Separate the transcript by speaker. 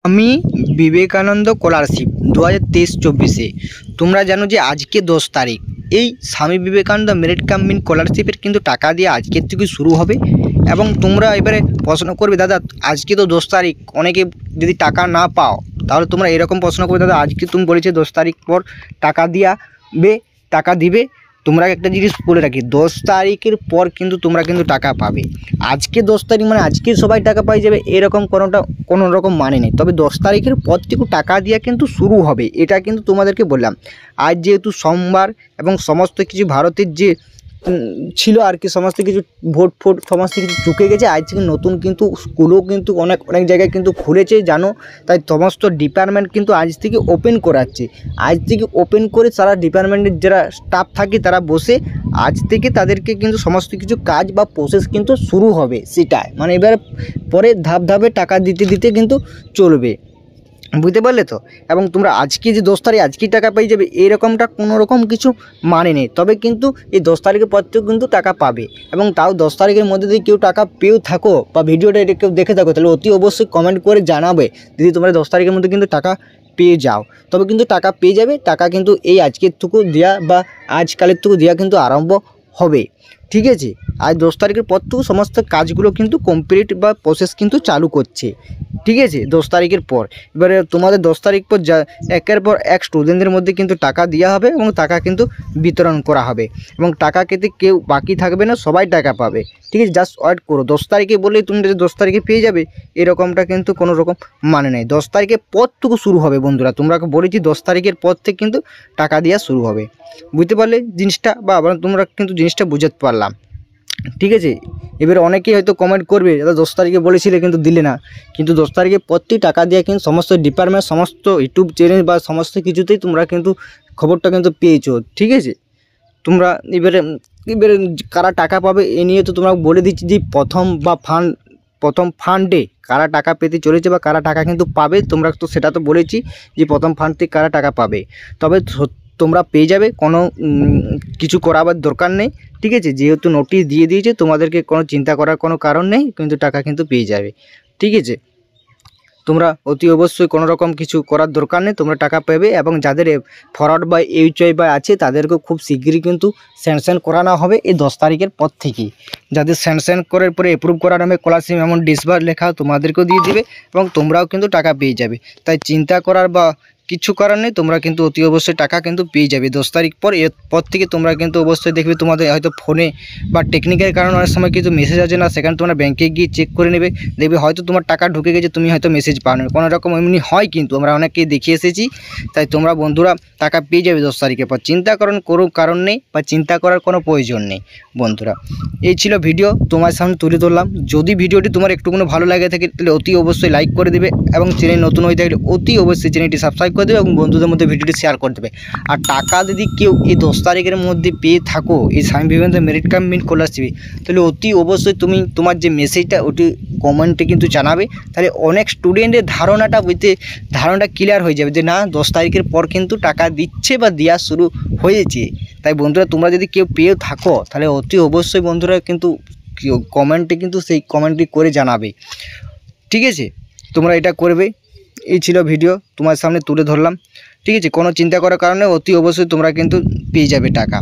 Speaker 1: আমি বিবেকানন্দ স্কলারশিপ 2023-24 তোমরা জানো যে আজকে 10 তারিখ এই স্বামী বিবেকানন্দ মেরিট কাম মিন স্কলারশিপের কিন্তু টাকা দিয়ে আজকের থেকে শুরু হবে। এবং তোমরা এবারে প্রশ্ন করবে, দাদা আজকে তো 10 তারিখ, অনেকে যদি টাকা না পাও তাহলে তোমরা এরকম প্রশ্ন করবে, দাদা আজকে তুমি বলেছে 10 তারিখ পর টাকা দিবে। তোমরা একটা জিনিস বলে রাখি, 10 তারিখের পর কিন্তু তোমরা কিন্তু টাকা পাবে। আজকে 10 তারিখ মানে আজকে সবাই টাকা পাই যাবে এরকম কোনো রকম মানে নেই। তবে 10 তারিখের পর থেকে টাকা দেওয়া কিন্তু শুরু হবে, এটা কিন্তু তোমাদেরকে বললাম। আজ যেহেতু সোমবার এবং সমস্ত কিছু ভারতের যে ছিল আর কি, সমস্ত কিছু ভোট সমস্ত কিছু চুকে গেছে। আজ থেকে নতুন কিন্তু স্কুলও কিন্তু অনেক জায়গায় কিন্তু খুলেছে জানো, তাই সমস্ত ডিপার্টমেন্ট কিন্তু আজ থেকে ওপেন করাচ্ছে। আজ থেকে ওপেন করে সারা ডিপার্টমেন্টের যারা স্টাফ থাকে তারা বসে আজ থেকে তাদেরকে কিন্তু সমস্ত কিছু কাজ বা প্রসেস কিন্তু শুরু হবে। সেটাই মানে এবার পরে ধাপে টাকা দিতে কিন্তু চলবে, বুঝতে পারলে তো। এবং তোমরা আজকে যে 10 তারিখ আজকেই টাকা পেয়ে যাবে এরকমটা কোনো রকম কিছু মানে নেই। তবে কিন্তু এই 10 তারিখের পর থেকেও কিন্তু টাকা পাবে। এবং তাও 10 তারিখের মধ্যে যদি কেউ টাকা পেয়েও থাকো বা ভিডিওটা কেউ দেখে থাকো তাহলে অতি অবশ্যই কমেন্ট করে জানাবে, দিদি তোমরা 10 তারিখের মধ্যে কিন্তু টাকা পেয়ে যাও। তবে কিন্তু টাকা পেয়ে যাবে, টাকা কিন্তু এই আজকের থেকে দেওয়া বা আজকালের থেকে দেওয়া কিন্তু আরম্ভ হবে, ঠিক আছে। আজ 10 তারিখের পর থেকে সমস্ত কাজগুলো কিন্তু কমপ্লিট বা প্রসেস কিন্তু চালু করছে, ঠিক আছে। 10 তারিখের পর এবারে তোমাদের 10 তারিখ পর একের পর এক স্টুডেন্টদের মধ্যে কিন্তু টাকা দেওয়া হবে এবং টাকা কিন্তু বিতরণ করা হবে। এবং টাকা খেতে কেউ বাকি থাকবে না, সবাই টাকা পাবে, ঠিক আছে। জাস্ট ওয়েট করো, 10 তারিখে বললেই তুমি 10 তারিখে পেয়ে যাবে এরকমটা কিন্তু কোনো রকম মানে নেই। 10 তারিখের পর থেকে শুরু হবে বন্ধুরা, তোমরা বলেছি 10 তারিখের পর থেকে কিন্তু টাকা দেওয়া শুরু হবে, বুঝতে পারলে জিনিসটা, বা আবার তোমরা কিন্তু জিনিসটা বুঝতে পারলাম, ঠিক আছে। এবারে অনেকেই হয়তো কমেন্ট করবে, দাদা 10 তারিখে বলেছিলে কিন্তু দিলে না। কিন্তু 10 তারিখে প্রতি টাকা দিয়ে কিন্তু সমস্ত ডিপার্টমেন্ট, সমস্ত ইউটিউব চ্যানেল বা সমস্ত কিছুতেই তোমরা কিন্তু খবরটা কিন্তু পেয়েছো, ঠিক আছে। তোমরা এবারে কারা টাকা পাবে এ নিয়ে তো তোমরা বলে দিচ্ছি যে প্রথম ফান্ডে কারা টাকা পেতে চলেছে বা কারা টাকা কিন্তু পাবে, তোমরা তো সেটা তো বলেছি যে প্রথম ফান্ড থেকে কারা টাকা পাবে। তবে তোমরা পেয়ে যাবে, কোনো কিছু করাবার দরকার নেই, ঠিক আছে। যেহেতু নোটিশ দিয়ে দিয়েছে তোমাদেরকে কোনো চিন্তা করার কোনো কারণ নেই, কিন্তু টাকা কিন্তু পেয়ে যাবে, ঠিক আছে। তোমরা অতি অবশ্যই কোনো রকম কিছু করার দরকার নেই, তোমরা টাকা পাবে। এবং যাদের ফরওয়ার্ড বা এইচওয়াই বা আছে তাদেরকে খুব শীঘ্রই কিন্তু স্যাংশন করানো হবে এই 10 তারিখের পর থেকেই। যাদের স্যাংশন করার পরে অ্যাপ্রুভ করার নামে স্কলারশিপ এমন ডিসবার লেখা তোমাদেরকেও দিয়ে দিবে এবং তোমরাও কিন্তু টাকা পেয়ে যাবে। তাই চিন্তা করার বা কিছু করার নেই, তোমরা কিন্তু অতি অবশ্যই টাকা কিন্তু পেয়ে যাবে 10 তারিখ পর। এরপর থেকে তোমরা কিন্তু অবশ্যই দেখবে তোমাদের হয়তো ফোনে বা টেকনিক্যাল কারণে অনেক সময় কিন্তু মেসেজ আছে না, সেখানে তোমরা ব্যাংকে গিয়ে চেক করে নেবে, দেখবে হয়তো তোমার টাকা ঢুকে গেছে, তুমি হয়তো মেসেজ পাও না, কোনো রকম এমনি হয় কিন্তু আমরা অনেককেই দেখিয়ে এসেছি। তাই তোমরা বন্ধুরা টাকা পেয়ে যাবে 10 তারিখের পর, চিন্তা করার কোনো কারণ নেই বা চিন্তা করার কোনো প্রয়োজন নেই বন্ধুরা। এই ছিল ভিডিও তোমার সামনে তুলে ধরলাম। যদি ভিডিওটি তোমার একটুকুনো ভালো লাগে থাকে তাহলে অতি অবশ্যই লাইক করে দেবে এবং চ্যানেল নতুন হয়ে থাকলে অতি অবশ্যই চ্যানেলটি সাবস্ক্রাইব করে দেবে এবং বন্ধুদের মধ্যে ভিডিওটি শেয়ার করে দেবে। আর টাকা যদি কেউ এই 10 তারিখের মধ্যে পেয়ে থাকো এই Swami Vivekananda merit cum means scholarship, তাহলে অতি অবশ্যই তুমি তোমার যে মেসেজটা ওটি কমেন্টে কিন্তু জানাবে। তাহলে অনেক স্টুডেন্টের ধারণাটা ক্লিয়ার হয়ে যাবে যে না 10 তারিখের পর কিন্তু টাকা দিচ্ছে বা দেওয়া শুরু হয়েছে। তাই বন্ধুরা তোমরা যদি কেউ পেয়ে থাকো তাহলে অতি অবশ্যই বন্ধুরা কিন্তু কমেন্টে কিন্তু সেই কমেন্টটি করে জানাবে, ঠিক আছে। তোমরা এটা করবে। এই ছিল ভিডিও তোমার সামনে তুলে ধরলাম, ঠিক আছে। কোনো চিন্তা করার কারণে অতি অবশ্যই তোমরা কিন্তু পেয়ে যাবে টাকা।